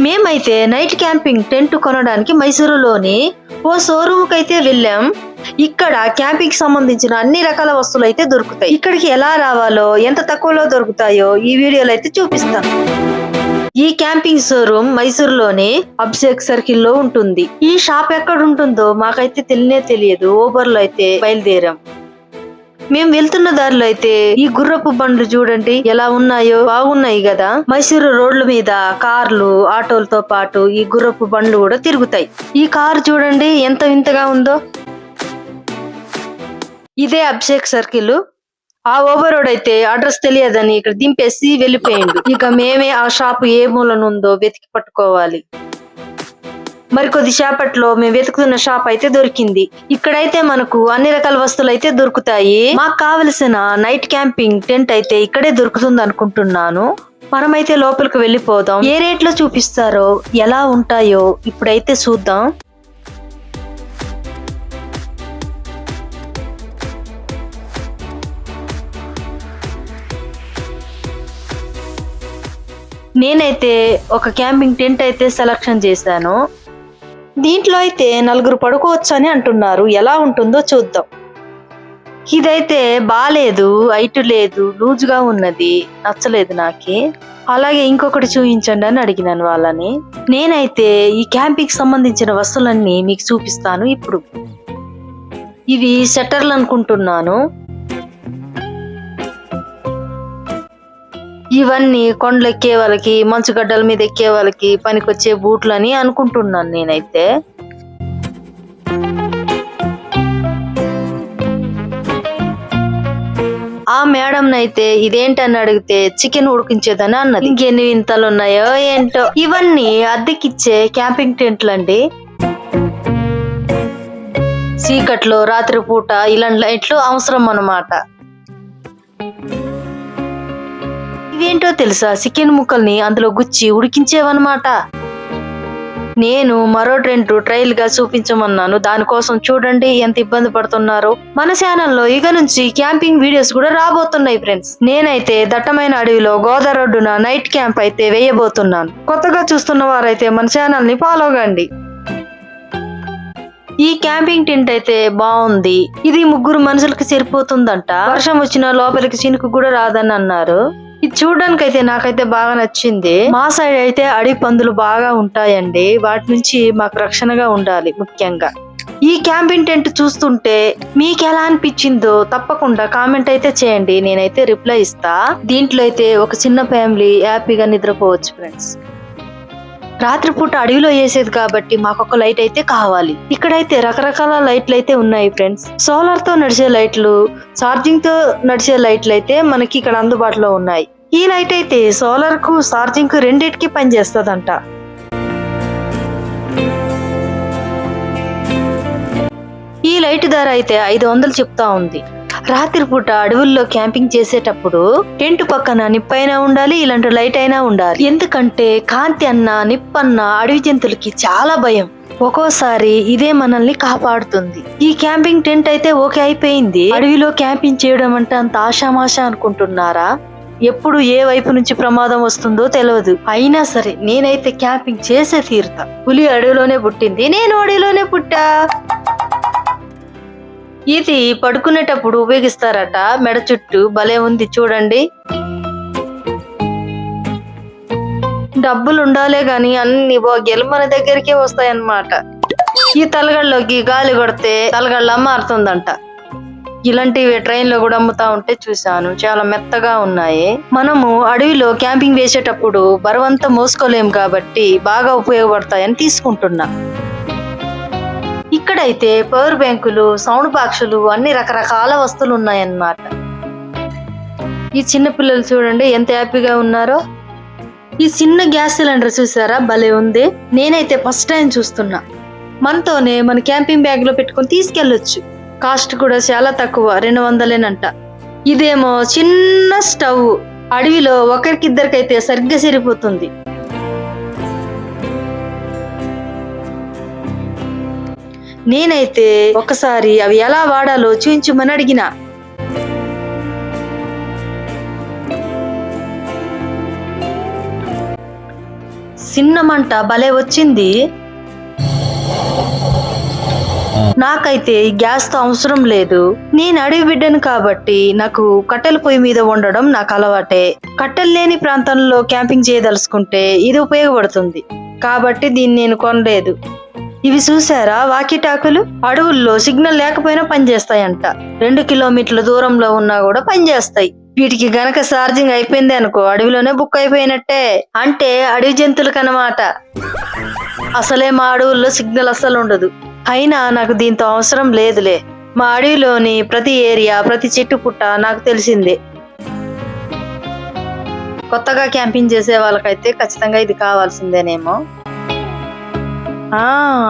మేమైతే night camping tent కొనడానికి మైసూరులోని ఓ showroom కైతే వెళ్ళాం. ఇక్కడ క్యాంపింగ్ సంబంధించిన అన్ని రకాల వస్తువులు అయితే దొరుకుతాయి. ఇక్కడికి ఎలా రావాలో, ఎంత తక్కువలో దొరుకుతాయో ఈ వీడియోలో అయితే చూపిస్తాను. ఈ క్యాంపింగ్ షోరూమ్ మైసూరులోని అభిషేక్ సర్కిల్ లో ఉంటుంది. ఈ షాప్ ఎక్కడ ఉంటుందో మాకైతే తెలియదు. ఓబర్ లో అయితే బయలుదేరాం. మేము వెళ్తున్న దారిలో అయితే ఈ గుర్రపు బండ్లు చూడండి ఎలా ఉన్నాయో, బాగున్నాయి కదా. మైసూరు రోడ్ల మీద కార్లు, ఆటోలతో పాటు ఈ గుర్రపు బండ్లు కూడా తిరుగుతాయి. ఈ కారు చూడండి ఎంత వింతగా ఉందో. ఇదే అభిషేక్ సర్కిల్. ఆ ఓవర్ అయితే అడ్రస్ తెలియదని ఇక్కడ దింపేసి వెళ్ళిపోయిండు. ఇక మేమే ఆ షాప్ ఏ మూలనుందో వెతికి పట్టుకోవాలి. మరి కొద్దిసేపట్లో మేము వెతుకుతున్న షాప్ అయితే దొరికింది. ఇక్కడైతే మనకు అన్ని రకాల వస్తువులు అయితే దొరుకుతాయి. మాకు కావలసిన నైట్ క్యాంపింగ్ టెంట్ అయితే ఇక్కడే దొరుకుతుంది అనుకుంటున్నాను. మనమైతే లోపలికి వెళ్ళిపోదాం. ఏ రేట్ లో చూపిస్తారో, ఎలా ఉంటాయో ఇప్పుడైతే చూద్దాం. నేనైతే ఒక క్యాంపింగ్ టెంట్ అయితే సెలక్షన్ చేశాను. దీంట్లో అయితే 4 పడుకోవచ్చు అని అంటున్నారు. ఎలా ఉంటుందో చూద్దాం. ఇదైతే బాలేదు, హైట్ లేదు, లూజ్గా ఉన్నది, నచ్చలేదు నాకి. అలాగే ఇంకొకటి చూపించండి అని అడిగినాను వాళ్ళని. నేనైతే ఈ క్యాంపింగ్ సంబంధించిన వస్తువులన్నీ మీకు చూపిస్తాను ఇప్పుడు. ఇవి షట్టర్లు అనుకుంటున్నాను. ఇవన్నీ కొండలు ఎక్కే వాళ్ళకి, మంచుగడ్డల మీద ఎక్కే వాళ్ళకి పనికొచ్చే బూట్లు అని అనుకుంటున్నాను నేనైతే. ఆ మేడం అయితే ఇదేంటని అడిగితే చికెన్ ఉడికించేదని అన్నది. ఇంకెన్ని వింతలు ఉన్నాయో ఏంటో. ఇవన్నీ అద్దెకిచ్చే క్యాంపింగ్ టెంట్లు అండి. చీకట్లో రాత్రిపూట ఇలాంటి లైట్లు అవసరం అన్నమాట. ఇవేంటో తెలుసా, చికెన్ ముక్కల్ని అందులో గుచ్చి ఉడికించేవన్నమాట. నేను మరో టెంట్ ట్రయల్ గా చూపించమన్నాను. దానికోసం చూడండి ఎంత ఇబ్బంది పడుతున్నారు. మన ఛానల్లో ఇక నుంచి క్యాంపింగ్ వీడియోస్ కూడా రాబోతున్నాయి ఫ్రెండ్స్. నేనైతే దట్టమైన అడవిలో గోదావరి రోడ్డున నైట్ క్యాంప్ అయితే వేయబోతున్నాను. కొత్తగా చూస్తున్న వారైతే మన ఛానల్ ని ఫాలో కండి. ఈ క్యాంపింగ్ టెంట్ అయితే బాగుంది. ఇది 3 మనుషులకి సరిపోతుందంట. వర్షం వచ్చినా లోపలికి చినుకు కూడా రాదని అన్నారు. ఇది చూడడానికి అయితే నాకైతే బాగా నచ్చింది. మా సైడ్ అయితే అడవి పందులు బాగా ఉంటాయండి. వాటి నుంచి మాకు రక్షణగా ఉండాలి ముఖ్యంగా. ఈ క్యాంపింగ్ టెంట్ చూస్తుంటే మీకు ఎలా అనిపించిందో తప్పకుండా కామెంట్ అయితే చేయండి. నేనైతే రిప్లై ఇస్తా. దీంట్లో అయితే ఒక చిన్న ఫ్యామిలీ హ్యాపీగా నిద్రపోవచ్చు ఫ్రెండ్స్. రాత్రిపూట అడవిలో వేసేది కాబట్టి మాకొక లైట్ అయితే కావాలి. ఇక్కడైతే రకరకాల లైట్లు అయితే ఉన్నాయి ఫ్రెండ్స్. సోలార్ తో నడిచే లైట్లు, ఛార్జింగ్ తో నడిచే లైట్లు అయితే మనకి ఇక్కడ అందుబాటులో ఉన్నాయి. ఈ లైట్ అయితే సోలార్ కు, ఛార్జింగ్ కు రెండింటికి పనిచేస్తుందంట. ఈ లైట్ ధర అయితే 500 చెప్తా ఉంది. రాత్రిపూట అడవుల్లో క్యాంపింగ్ చేసేటప్పుడు టెంట్ పక్కన నిప్పైనా ఉండాలి, ఇలాంటి లైట్ అయినా ఉండాలి. ఎందుకంటే కాంతి అన్న, నిప్పన్న అడవి జంతువులకి చాలా భయం. ఒక్కోసారి ఇదే మనల్ని కాపాడుతుంది. ఈ క్యాంపింగ్ టెంట్ అయితే ఓకే అయిపోయింది. అడవిలో క్యాంపింగ్ చేయడం అంటే అంత ఆషామాషా అనుకుంటున్నారా? ఎప్పుడు ఏ వైపు నుంచి ప్రమాదం వస్తుందో తెలియదు. అయినా సరే నేనైతే క్యాంపింగ్ చేసే తీరుతా. పులి అడవిలోనే పుట్టింది, నేను అడవిలోనే పుట్టా. ఇది పడుకునేటప్పుడు ఉపయోగిస్తారట. మెడ చుట్టూ భలే ఉంది చూడండి. డబ్బులు ఉండాలే గాని అన్ని బోగేలు మన దగ్గరికే వస్తాయన్నమాట. ఈ తలగడలోకి గాలి కొడితే తలగడలా మారుతుందంట. ఇలాంటివి ట్రైన్ లో కూడా అమ్ముతా ఉంటే చూసాను. చాలా మెత్తగా ఉన్నాయి. మనము అడవిలో క్యాంపింగ్ వేసేటప్పుడు బరువంతా మోసుకోలేం కాబట్టి బాగా ఉపయోగపడతాయని తీసుకుంటున్నా. ఇక్కడైతే పవర్ బ్యాంకులు, సౌండ్ బాక్సులు, అన్ని రకరకాల వస్తువులు ఉన్నాయన్నమాట. ఈ చిన్న పిల్లలు చూడండి ఎంత హ్యాపీగా ఉన్నారో. ఈ చిన్న గ్యాస్ సిలిండర్ చూసారా, భలే ఉంది. నేనైతే ఫస్ట్ టైం చూస్తున్నా. మనతోనే మన క్యాంపింగ్ బ్యాగ్ లో పెట్టుకొని తీసుకెళ్లొచ్చు. కాస్ట్ కూడా చాలా తక్కువ, 200 ఇదేమో చిన్న స్టవ్. అడవిలో ఒకరికిద్దరికైతే సరిగ్గా సరిపోతుంది. నేనైతే ఒకసారి అవి ఎలా వాడాలో చూపించమని అడిగిన. చిన్న మంట భలే వచ్చింది. నాకైతే ఈ గ్యాస్ తో అవసరం లేదు. నేను అడవి బిడ్డను కాబట్టి నాకు కట్టెల పొయ్యి మీద వండడం నాకు అలవాటే. కట్టెలు లేని ప్రాంతంలో క్యాంపింగ్ చేయదలుచుకుంటే ఇది ఉపయోగపడుతుంది కాబట్టి దీన్ని నేను కొనలేదు. ఇవి చూసారా వాకీటాకులు? అడవుల్లో సిగ్నల్ లేకపోయినా పనిచేస్తాయంట. 2 కిలోమీటర్ల దూరంలో ఉన్నా కూడా పనిచేస్తాయి. వీటికి గనక ఛార్జింగ్ అయిపోయింది అనుకో అడవిలోనే బుక్ అయిపోయినట్టే. అంటే అడవి జంతువులకు అన్నమాట. అసలే మా అడవుల్లో సిగ్నల్ అస్సలు ఉండదు. అయినా నాకు దీంతో అవసరం లేదులే. మా అడవిలోని ప్రతి ఏరియా ప్రతి చెట్టు పుట్ట నాకు తెలిసిందే. కొత్తగా క్యాంపింగ్ చేసే వాళ్ళకైతే ఖచ్చితంగా ఇది కావాల్సిందేనేమో.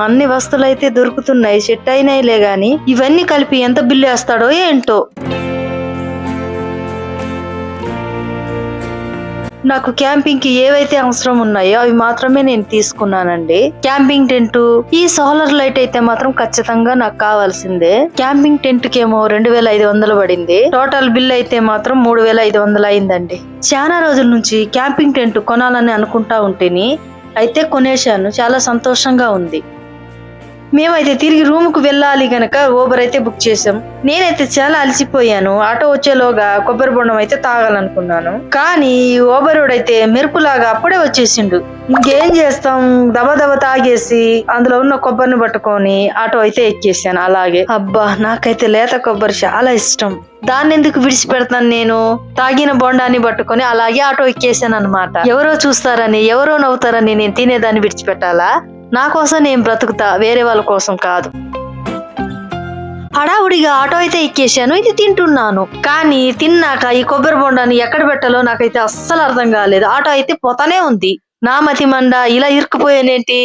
అన్ని వస్తువులు అయితే దొరుకుతున్నాయి, సెట్ అయినాయిలే గాని ఇవన్నీ కలిపి ఎంత బిల్లు వేస్తాడో ఏంటో. నాకు క్యాంపింగ్ కి ఏవైతే అవసరం ఉన్నాయో అవి మాత్రమే నేను తీసుకున్నానండి. క్యాంపింగ్ టెంట్, ఈ సోలార్ లైట్ అయితే మాత్రం ఖచ్చితంగా నాకు కావాల్సిందే. క్యాంపింగ్ టెంట్ కేమో 2500 పడింది. టోటల్ బిల్ అయితే మాత్రం 3500 అయిందండి. చాలా రోజుల నుంచి క్యాంపింగ్ టెంట్ కొనాలని అనుకుంటా ఉంటేని అయితే కొనేశాను. చాలా సంతోషంగా ఉంది. మేమైతే తిరిగి రూమ్ కు వెళ్ళాలి గనక ఊబర్ అయితే బుక్ చేసాం. నేనైతే చాలా అలసిపోయాను. ఆటో వచ్చేలోగా కొబ్బరి బొండం అయితే తాగాలనుకున్నాను. కానీ ఊబరోడు అయితే మెరుపులాగా అప్పుడే వచ్చేసిండు. ఇంకేం చేస్తాం, దబదబ తాగేసి అందులో ఉన్న కొబ్బరిని పట్టుకొని ఆటో అయితే ఎక్కేసాను. అలాగే అబ్బా నాకైతే లేత కొబ్బరి చాలా ఇష్టం. దాన్ని ఎందుకు విడిచిపెడతాను నేను? తాగిన బొండాన్ని పట్టుకొని అలాగే ఆటో ఎక్కేసాను అనమాట. ఎవరో చూస్తారని, ఎవరో నవ్వుతారని నేను తినేదాన్ని విడిచిపెట్టాలా? నా కోసం నేను బ్రతుకుతా, వేరే వాళ్ళ కోసం కాదు. హడావుడిగా ఆటో అయితే ఎక్కేశాను. ఇది తింటున్నాను. కానీ తిన్నాక ఈ కొబ్బరి బొండాన్ని ఎక్కడ పెట్టాలో నాకైతే అస్సలు అర్థం కాలేదు. ఆటో అయితే పోతానే ఉంది. నా మతి మండ ఇలా ఇరుక్కుపోయానేంటి?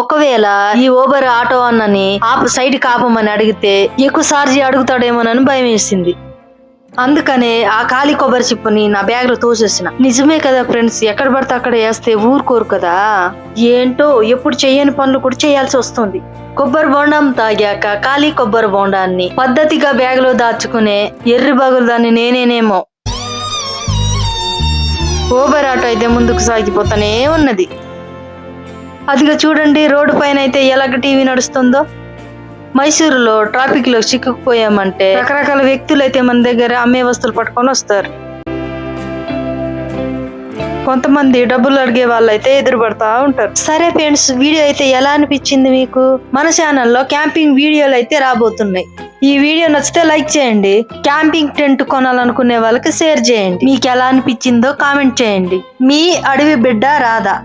ఒకవేళ ఈ ఊబర్ ఆటో అన్నని సైడ్ కాపమని అడిగితే ఎక్కువ ఛార్జీ అడుగుతాడేమోనని భయం వేసింది. అందుకనే ఆ ఖాళీ కొబ్బరి చిప్పని నా బ్యాగ్ లో తోసేసిన. నిజమే కదా ఫ్రెండ్స్, ఎక్కడ పడితే అక్కడ వేస్తే ఊరుకోరు కదా. ఏంటో ఎప్పుడు చెయ్యని పనులు కూడా చేయాల్సి వస్తుంది. కొబ్బరి బొండం తాగాక ఖాళీ కొబ్బరి బొండాన్ని పద్ధతిగా బ్యాగ్ లో దాచుకునే ఎర్రి బగులు దాన్ని నేనేనేమో. ఊబర్ ఆటో అయితే ముందుకు సాగిపోతానే ఉన్నది. అదిగా చూడండి, రోడ్డు పైన అయితే ఎలాగ టీవీ నడుస్తుందో. మైసూరులో ట్రాఫిక్ లో చిక్కుకుపోయామంటే రకరకాల వ్యక్తులు అయితే మన దగ్గర అమ్మే వస్తువులు పట్టుకొని వస్తారు. కొంతమంది డబ్బులు అడిగే వాళ్ళు అయితే ఎదురుపడతా ఉంటారు. సరే ఫ్రెండ్స్, వీడియో అయితే ఎలా అనిపించింది మీకు? మన ఛానల్లో క్యాంపింగ్ వీడియోలు అయితే రాబోతున్నాయి. ఈ వీడియో నచ్చితే లైక్ చేయండి. క్యాంపింగ్ టెంట్ కొనాలనుకునే వాళ్ళకి షేర్ చేయండి. మీకు ఎలా అనిపించిందో కామెంట్ చేయండి. మీ అడవి బిడ్డ రాధా.